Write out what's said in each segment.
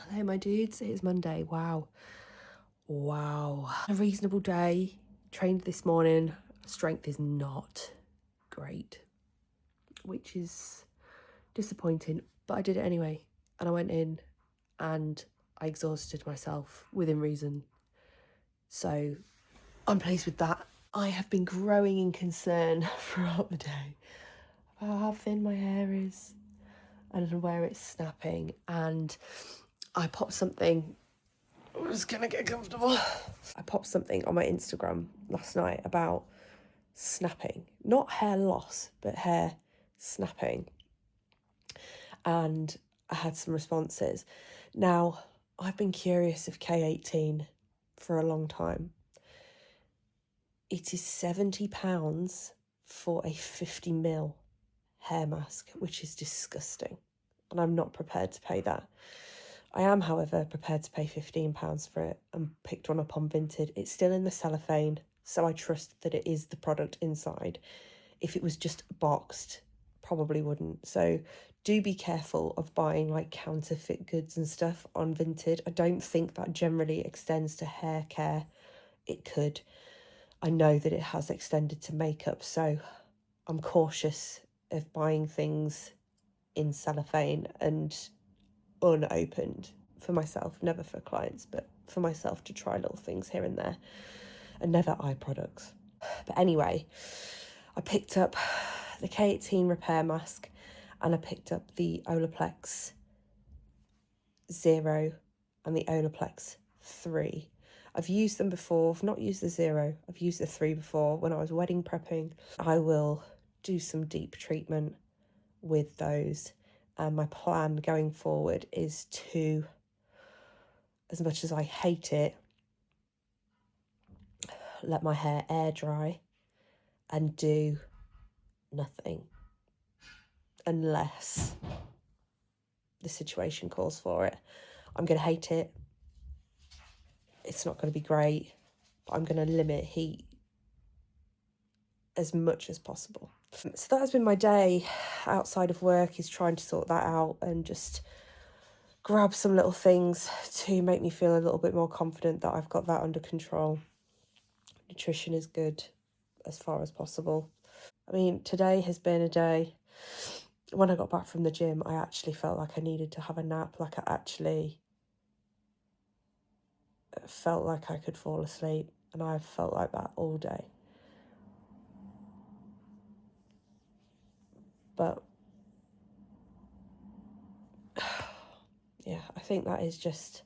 Hello my dudes, it is Monday. Wow. A reasonable day. Trained this morning. Strength is not great, which is disappointing, but I did it anyway. And I went in and I exhausted myself within reason. So I'm pleased with that. I have been growing in concern throughout the day about how thin my hair is and where it's snapping, and I popped something. I'm just gonna get comfortable. I popped something on my Instagram last night about snapping, not hair loss, but hair snapping. And I had some responses. Now, I've been curious of K18 for a long time. It is £70 for a 50ml hair mask, which is disgusting. And I'm not prepared to pay that. I am, however, prepared to pay £15 for it and picked one up on Vinted. It's still in the cellophane, so I trust that it is the product inside. If it was just boxed, probably wouldn't. So do be careful of buying like counterfeit goods and stuff on Vinted. I don't think that generally extends to hair care. It could. I know that it has extended to makeup, so I'm cautious of buying things in cellophane and unopened for myself, never for clients, but for myself to try little things here and there, and never eye products. But anyway, I picked up the K18 repair mask and I picked up the Olaplex 0 and the Olaplex 3. I've used them before. I've not used the 0. I've used the 3 before when I was wedding prepping. I will do some deep treatment with those. And my plan going forward is to, as much as I hate it, let my hair air dry and do nothing unless the situation calls for it. I'm going to hate it. It's not going to be great, but I'm going to limit heat as much as possible. So that has been my day outside of work, is trying to sort that out and just grab some little things to make me feel a little bit more confident that I've got that under control. Nutrition is good as far as possible. I mean, today has been a day. When I got back from the gym, I actually felt like I needed to have a nap. Like I actually felt like I could fall asleep, and I felt like that all day. But yeah, I think that is just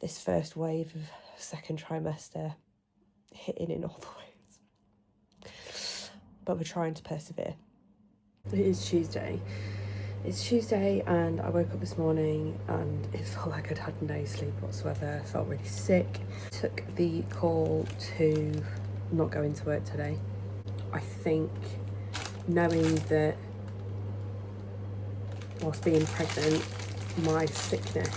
this first wave of second trimester hitting in all the ways. But we're trying to persevere. It is Tuesday. It's Tuesday and I woke up this morning and it felt like I'd had no sleep whatsoever. I felt really sick. Took the call to not go into work today. I think knowing that whilst being pregnant, my sickness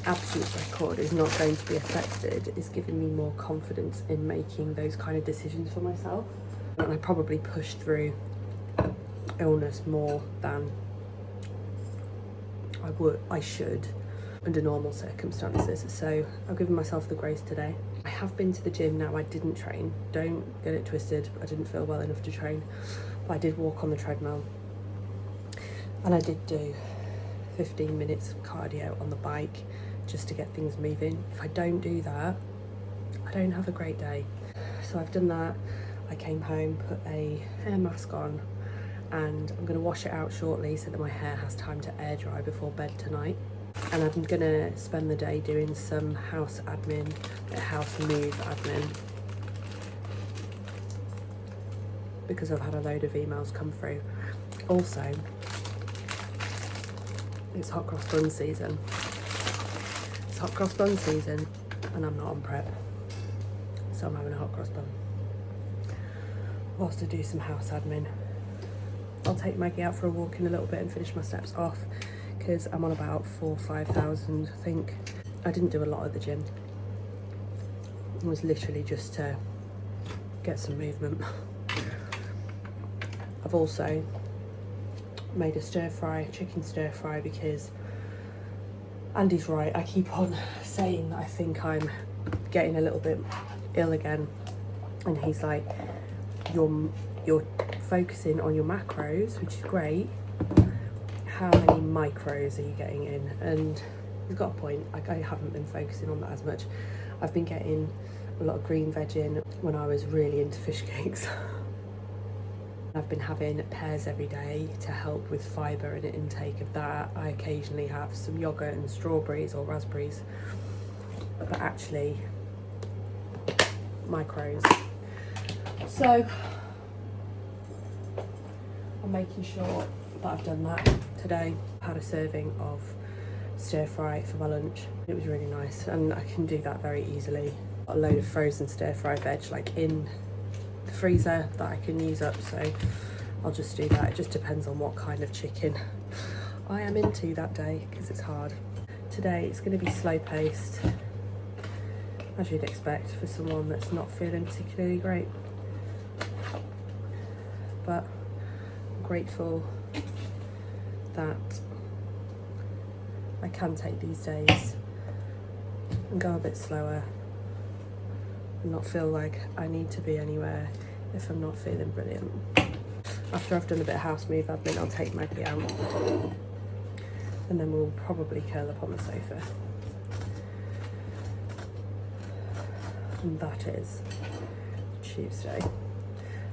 absence record is not going to be affected is giving me more confidence in making those kind of decisions for myself. And I probably pushed through illness more than I should under normal circumstances. So I've given myself the grace today. I have been to the gym now. I didn't train. Don't get it twisted. I didn't feel well enough to train. But I did walk on the treadmill. And I did do 15 minutes of cardio on the bike just to get things moving. If I don't do that, I don't have a great day. So I've done that. I came home, put a hair mask on, and I'm going to wash it out shortly so that my hair has time to air dry before bed tonight. And I'm going to spend the day doing some house admin, house move admin, because I've had a load of emails come through. Also, it's hot cross bun season. It's hot cross bun season and I'm not on prep, so I'm having a hot cross bun whilst I do some house admin. I'll take Maggie out for a walk in a little bit and finish my steps off because I'm on about 4,000 or 5,000, I think. I didn't do a lot at the gym. It was literally just to get some movement. I've also made a chicken stir fry, because Andy's right, I keep on saying that I think I'm getting a little bit ill again, and he's like, you're focusing on your macros, which is great. How many micros are you getting in? And he's got a point. Like, I haven't been focusing on that as much. I've been getting a lot of green veg in when I was really into fish cakes. I've been having pears every day to help with fibre and intake of that. I occasionally have some yoghurt and strawberries or raspberries, but actually micros. So I'm making sure that I've done that today. I had a serving of stir fry for my lunch. It was really nice, and I can do that very easily. Got a load of frozen stir fry veg like in the freezer that I can use up, so I'll just do that. It just depends on what kind of chicken I am into that day, because it's hard. Today it's going to be slow paced, as you'd expect for someone that's not feeling particularly great, but I'm grateful that I can take these days and go a bit slower and not feel like I need to be anywhere if I'm not feeling brilliant. After I've done a bit of house move admin, I'll take Maggie out, and then we'll probably curl up on the sofa. And that is Tuesday.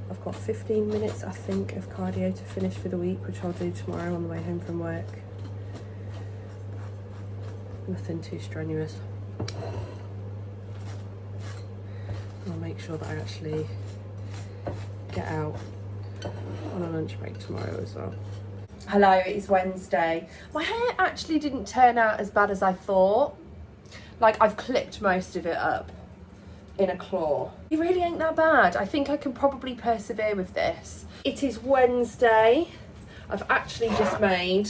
I've got 15 minutes, I think, of cardio to finish for the week, which I'll do tomorrow on the way home from work. Nothing too strenuous. I'll make sure that I actually get out on a lunch break tomorrow as well. Hello, it is Wednesday. My hair actually didn't turn out as bad as I thought. Like, I've clipped most of it up in a claw. It really ain't that bad. I think I can probably persevere with this. It is Wednesday. I've actually just made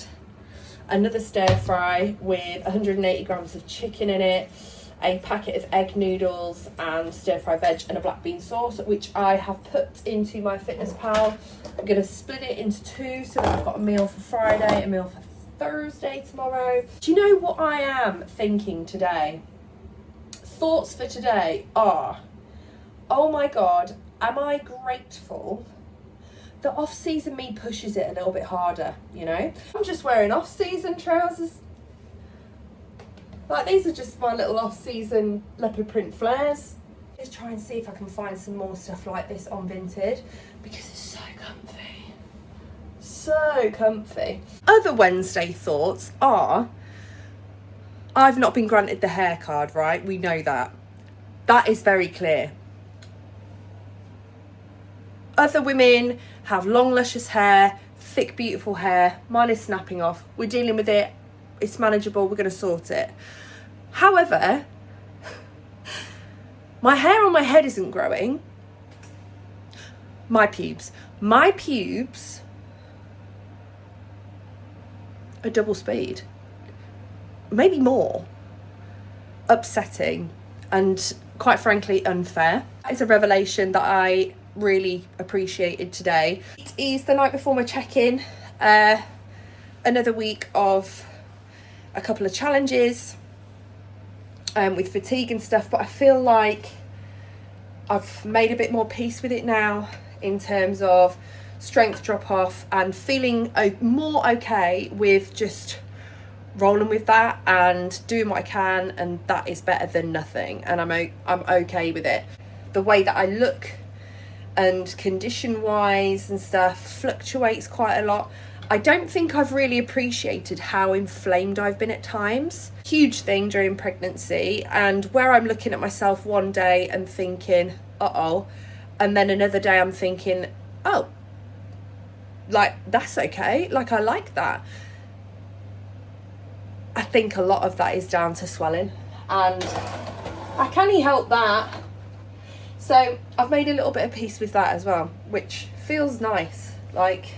another stir fry with 180 grams of chicken in it, a packet of egg noodles and stir fry veg, and a black bean sauce, which I have put into my Fitness Pal. I'm going to split it into two so that I've got a meal for Friday, a meal for Thursday tomorrow. Do you know what I am thinking today? Thoughts for today are, oh my God, am I grateful that off-season me pushes it a little bit harder, you know? I'm just wearing off-season trousers. Like, these are just my little off-season leopard print flares. Just try and see if I can find some more stuff like this on Vinted, because it's so comfy. So comfy. Other Wednesday thoughts are, I've not been granted the hair card, right? We know that. That is very clear. Other women have long, luscious hair, thick, beautiful hair. Mine is snapping off. We're dealing with it. It's manageable. We're going to sort it. However, my hair on my head isn't growing. My pubes are double speed. Maybe more. Upsetting and, quite frankly, unfair. It's a revelation that I really appreciated today. It is the night before my check-in. Another week of a couple of challenges with fatigue and stuff, but I feel like I've made a bit more peace with it now in terms of strength drop off, and feeling more okay with just rolling with that and doing what I can, and that is better than nothing, and I'm okay with it. The way that I look and condition wise and stuff fluctuates quite a lot. I don't think I've really appreciated how inflamed I've been at times. Huge thing during pregnancy, and where I'm looking at myself one day and thinking, uh-oh, and then another day I'm thinking, oh, like, that's okay, like, I like that. I think a lot of that is down to swelling, and I can't help that. So I've made a little bit of peace with that as well, which feels nice. Like,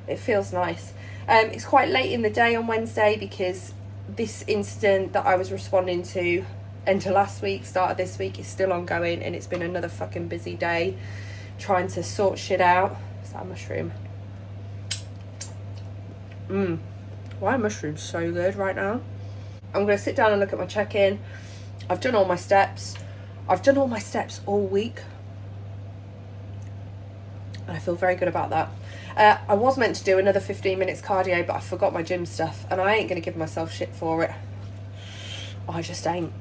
it feels nice. It's quite late in the day on Wednesday because this incident that I was responding to end of last week, start of this week, is still ongoing, and it's been another fucking busy day trying to sort shit out. Is that a mushroom? Why are mushrooms so good right now? I'm going to sit down and look at my check-in. I've done all my steps. I've done all my steps all week. And I feel very good about that. I was meant to do another 15 minutes cardio, but I forgot my gym stuff. And I ain't going to give myself shit for it. I just ain't.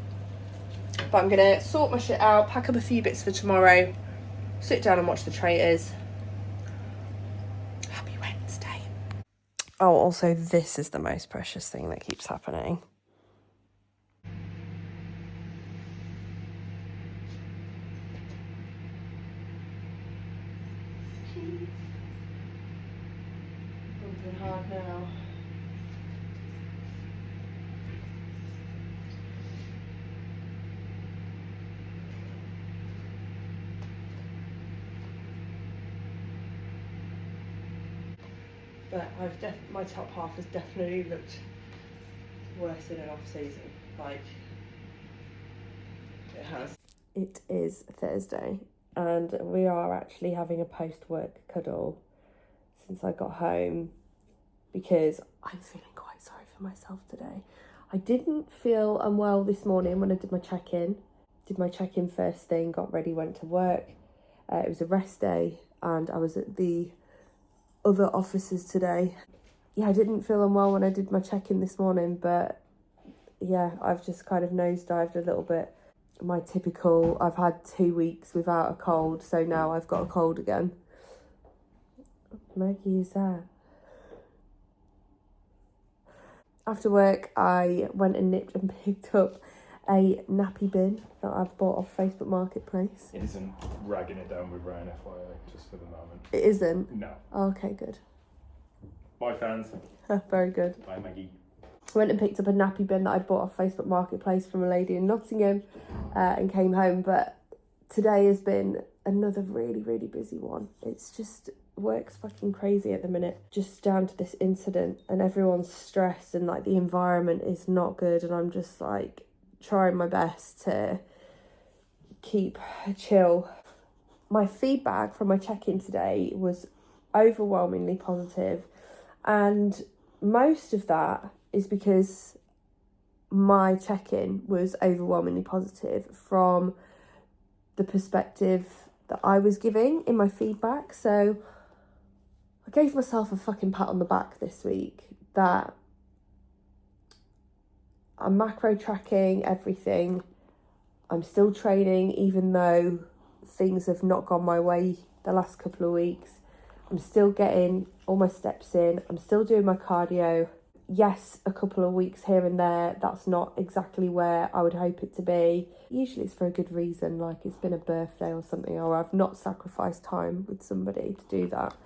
But I'm going to sort my shit out, pack up a few bits for tomorrow, sit down and watch the Traitors. Happy Wednesday. Oh, also, this is the most precious thing that keeps happening. Bumping hard now. But my top half has definitely looked worse in an off season. Like, it has. It is Thursday, and we are actually having a post-work cuddle since I got home, because I'm feeling quite sorry for myself today. I didn't feel unwell this morning when I did my check-in. Did my check-in first thing, got ready, went to work. It was a rest day, and I was at the other offices today. Yeah, I didn't feel unwell when I did my check-in this morning, but yeah, I've just kind of nosedived a little bit. My typical, I've had 2 weeks without a cold, so now I've got a cold again. Maggie is there. After work, I went and nipped and picked up a nappy bin that I've bought off Facebook Marketplace. It isn't ragging it down with rain, FYI, just for the moment. It isn't? No. Oh, okay, good. Bye, fans. Very good. Bye, Maggie. I went and picked up a nappy bin that I'd bought off Facebook Marketplace from a lady in Nottingham and came home. But today has been another really, really busy one. It's just, work's fucking crazy at the minute. Just down to this incident, and everyone's stressed, and like the environment is not good, and I'm just like trying my best to keep chill. My feedback from my check-in today was overwhelmingly positive, and most of that is because my check-in was overwhelmingly positive from the perspective that I was giving in my feedback. So I gave myself a fucking pat on the back this week that I'm macro tracking everything. I'm still training, even though things have not gone my way the last couple of weeks. I'm still getting all my steps in. I'm still doing my cardio. Yes, a couple of weeks here and there, that's not exactly where I would hope it to be. Usually it's for a good reason, like it's been a birthday or something, or I've not sacrificed time with somebody to do that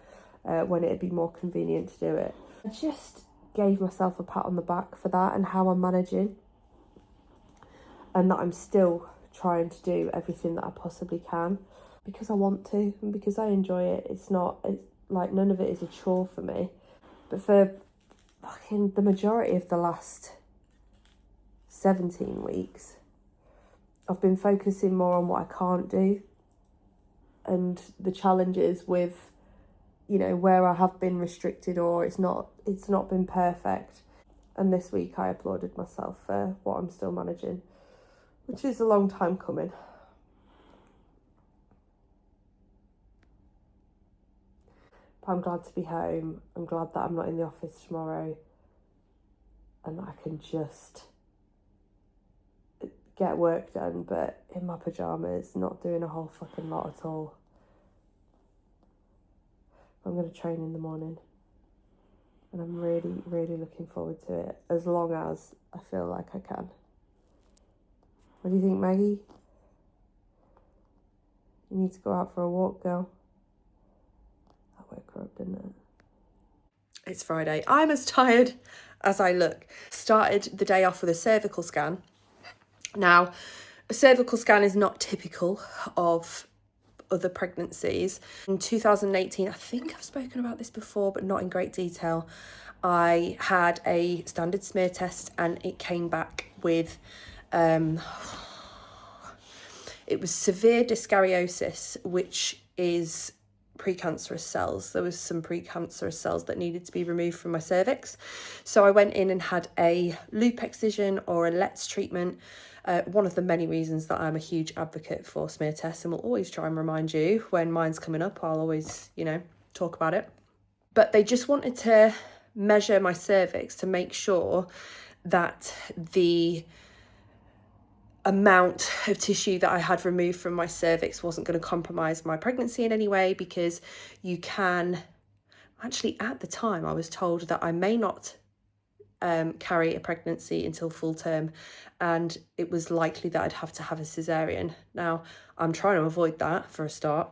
when it'd be more convenient to do it. I just gave myself a pat on the back for that and how I'm managing, and that I'm still trying to do everything that I possibly can because I want to and because I enjoy it. It's like none of it is a chore for me. But for fucking the majority of the last 17 weeks, I've been focusing more on what I can't do and the challenges with, you know, where I have been restricted or it's not been perfect. And this week I applauded myself for what I'm still managing, which is a long time coming. But I'm glad to be home. I'm glad that I'm not in the office tomorrow and that I can just get work done, but in my pyjamas, not doing a whole fucking lot at all. I'm going to train in the morning, and I'm really, really looking forward to it, as long as I feel like I can. What do you think, Maggie? You need to go out for a walk, girl. I woke her up, didn't it? It's Friday. I'm as tired as I look. Started the day off with a cervical scan. Now, a cervical scan is not typical of other pregnancies. In 2018, I think I've spoken about this before, but not in great detail, I had a standard smear test and it came back with, it was severe dyskaryosis, which is precancerous cells. There was some precancerous cells that needed to be removed from my cervix. So I went in and had a loop excision or a LETS treatment. One of the many reasons that I'm a huge advocate for smear tests, and will always try and remind you when mine's coming up, I'll always, talk about it. But they just wanted to measure my cervix to make sure that the amount of tissue that I had removed from my cervix wasn't going to compromise my pregnancy in any way, because you can, actually at the time I was told that I may not carry a pregnancy until full term, and it was likely that I'd have to have a cesarean. Now, I'm trying to avoid that for a start,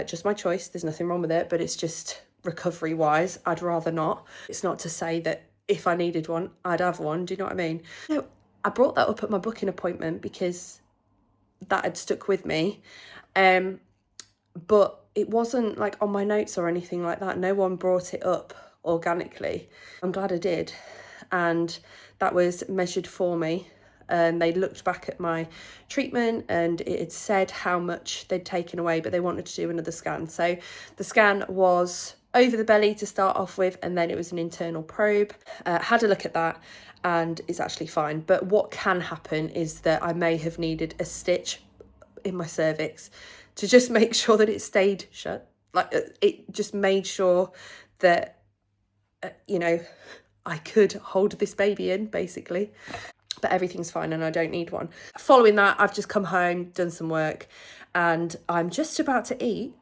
just my choice, there's nothing wrong with it, but it's just recovery wise, I'd rather not. It's not to say that if I needed one, I'd have one, do you know what I mean? No, I brought that up at my booking appointment because that had stuck with me. But it wasn't like on my notes or anything like that. No one brought it up organically. I'm glad I did. And that was measured for me. And they looked back at my treatment and it had said how much they'd taken away, but they wanted to do another scan. So the scan was over the belly to start off with, and then it was an internal probe. Had a look at that, and it's actually fine. But what can happen is that I may have needed a stitch in my cervix to just make sure that it stayed shut. Like, it just made sure that, I could hold this baby in, basically. But everything's fine and I don't need one. Following that, I've just come home, done some work, and I'm just about to eat,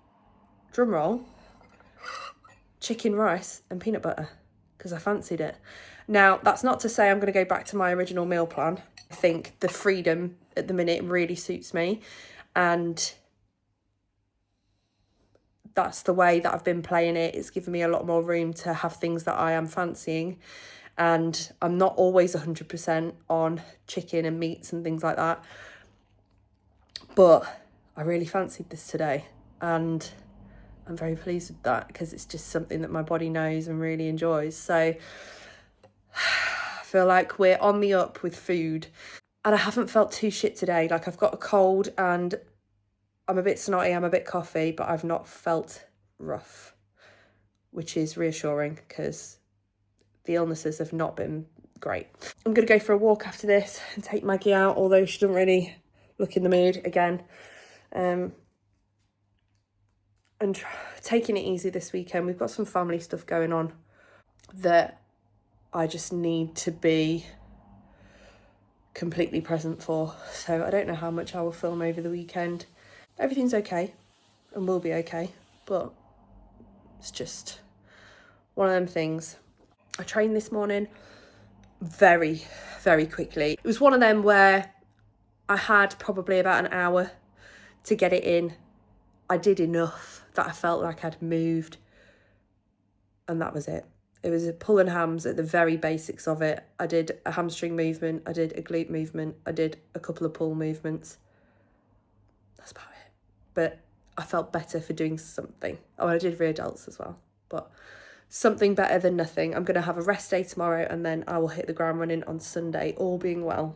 drum roll, chicken rice and peanut butter, because I fancied it. Now, that's not to say I'm going to go back to my original meal plan. I think the freedom at the minute really suits me, and that's the way that I've been playing it. It's given me a lot more room to have things that I am fancying, and I'm not always 100% on chicken and meats and things like that, but I really fancied this today, and I'm very pleased with that because it's just something that my body knows and really enjoys. So I feel like we're on the up with food, and I haven't felt too shit today. Like, I've got a cold and I'm a bit snotty, I'm a bit coughy, but I've not felt rough, which is reassuring because the illnesses have not been great. I'm going to go for a walk after this and take Maggie out, although she doesn't really look in the mood again. And taking it easy this weekend. We've got some family stuff going on that I just need to be completely present for. So I don't know how much I will film over the weekend. Everything's okay and will be okay, but it's just one of them things. I trained this morning very, very quickly. It was one of them where I had probably about an hour to get it in. I did enough that I felt like I'd moved, and that was it. It was a pull and hams at the very basics of it. I did a hamstring movement, I did a glute movement, I did a couple of pull movements. That's about it. But I felt better for doing something. Oh, I did rear delts as well, but something better than nothing. I'm going to have a rest day tomorrow, and then I will hit the ground running on Sunday, all being well.